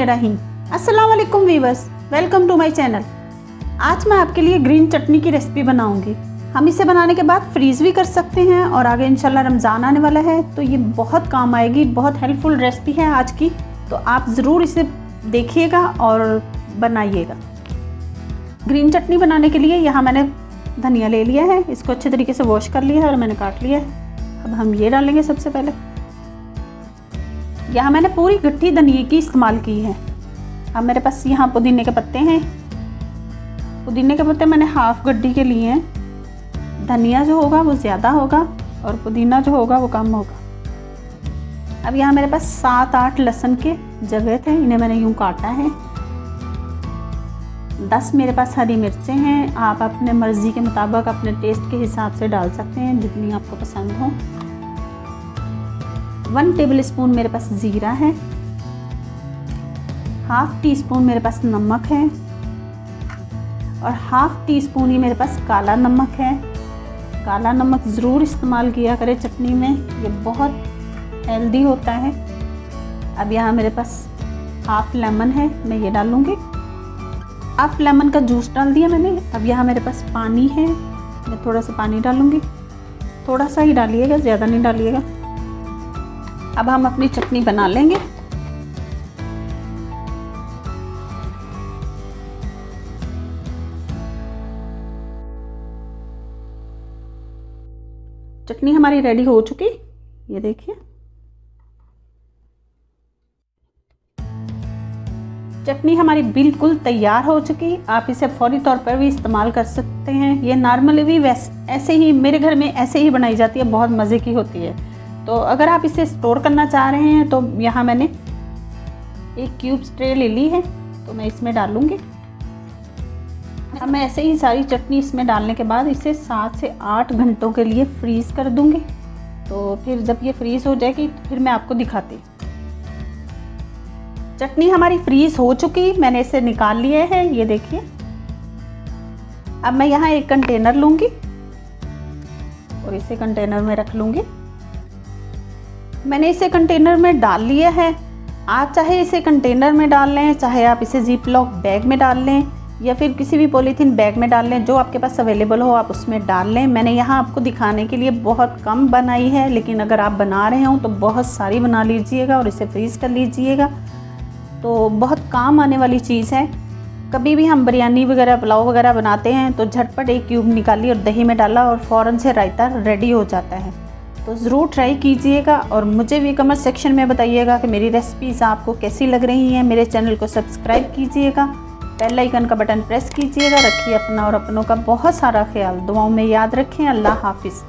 बिस्मिल्लाहिर्रहमानिर्रहीम। अस्सलाम वालेकुम viewers, welcome to my channel. आज मैं आपके लिए ग्रीन चटनी की रेसिपी बनाऊंगी। हम इसे बनाने के बाद फ्रीज़ भी कर सकते हैं और आगे इंशाल्लाह रमज़ान आने वाला है तो ये बहुत काम आएगी। बहुत हेल्पफुल रेसिपी है आज की, तो आप ज़रूर इसे देखिएगा और बनाइएगा। ग्रीन चटनी बनाने के लिए यहाँ मैंने धनिया ले लिया है, इसको अच्छे तरीके से वॉश कर लिया है और मैंने काट लिया है। अब हम ये डालेंगे। सबसे पहले यहाँ मैंने पूरी गट्ठी धनिया की इस्तेमाल की है। अब मेरे पास यहाँ पुदीने के पत्ते हैं। पुदीने के पत्ते मैंने हाफ गड्डी के लिए हैं। धनिया जो होगा वो ज़्यादा होगा और पुदीना जो होगा वो कम होगा। अब यहाँ मेरे पास 7-8 लहसुन के जगह थे, इन्हें मैंने यूँ काटा है। 10 मेरे पास हरी मिर्चें हैं। आप अपने मर्ज़ी के मुताबिक अपने टेस्ट के हिसाब से डाल सकते हैं, जितनी आपको पसंद हो। 1 टेबल स्पून मेरे पास ज़ीरा है। हाफ़ टी स्पून मेरे पास नमक है और हाफ़ टी स्पून ही मेरे पास काला नमक है। काला नमक ज़रूर इस्तेमाल किया करें चटनी में, ये बहुत हेल्दी होता है। अब यहाँ मेरे पास हाफ़ लेमन है, मैं ये डालूँगी। हाफ़ लेमन का जूस डाल दिया मैंने। अब यहाँ मेरे पास पानी है, मैं थोड़ा सा पानी डालूँगी। थोड़ा सा ही डालिएगा, ज़्यादा नहीं डालिएगा। अब हम अपनी चटनी बना लेंगे। चटनी हमारी रेडी हो चुकी, ये देखिए। चटनी हमारी बिल्कुल तैयार हो चुकी। आप इसे फौरी तौर पर भी इस्तेमाल कर सकते हैं। ये नॉर्मली भी ऐसे ही मेरे घर में ऐसे ही बनाई जाती है, बहुत मज़े की होती है। तो अगर आप इसे स्टोर करना चाह रहे हैं तो यहाँ मैंने एक क्यूब ट्रे ले ली है, तो मैं इसमें डालूँगी। अब मैं ऐसे ही सारी चटनी इसमें डालने के बाद इसे 7 से 8 घंटों के लिए फ्रीज़ कर दूँगी। तो फिर जब ये फ्रीज़ हो जाएगी तो फिर मैं आपको दिखाती। चटनी हमारी फ्रीज़ हो चुकी, मैंने इसे निकाल लिया है, ये देखिए। अब मैं यहाँ एक कंटेनर लूँगी और इसे कंटेनर में रख लूँगी। मैंने इसे कंटेनर में डाल लिया है। आप चाहे इसे कंटेनर में डाल लें, चाहे आप इसे ज़िप लॉक बैग में डाल लें या फिर किसी भी पॉलीथीन बैग में डाल लें, जो आपके पास अवेलेबल हो आप उसमें डाल लें। मैंने यहाँ आपको दिखाने के लिए बहुत कम बनाई है, लेकिन अगर आप बना रहे हो तो बहुत सारी बना लीजिएगा और इसे फ्रीज़ कर लीजिएगा। तो बहुत काम आने वाली चीज़ है। कभी भी हम बिरयानी वगैरह पुलाव वगैरह बनाते हैं तो झटपट एक क्यूब निकाली और दही में डाला और फ़ौरन से रायता रेडी हो जाता है। तो ज़रूर ट्राई कीजिएगा और मुझे भी कमेंट सेक्शन में बताइएगा कि मेरी रेसिपीज़ आपको कैसी लग रही हैं। मेरे चैनल को सब्सक्राइब कीजिएगा, बेल आइकन का बटन प्रेस कीजिएगा। रखिए अपना और अपनों का बहुत सारा ख्याल। दुआओं में याद रखें। अल्लाह हाफिज़।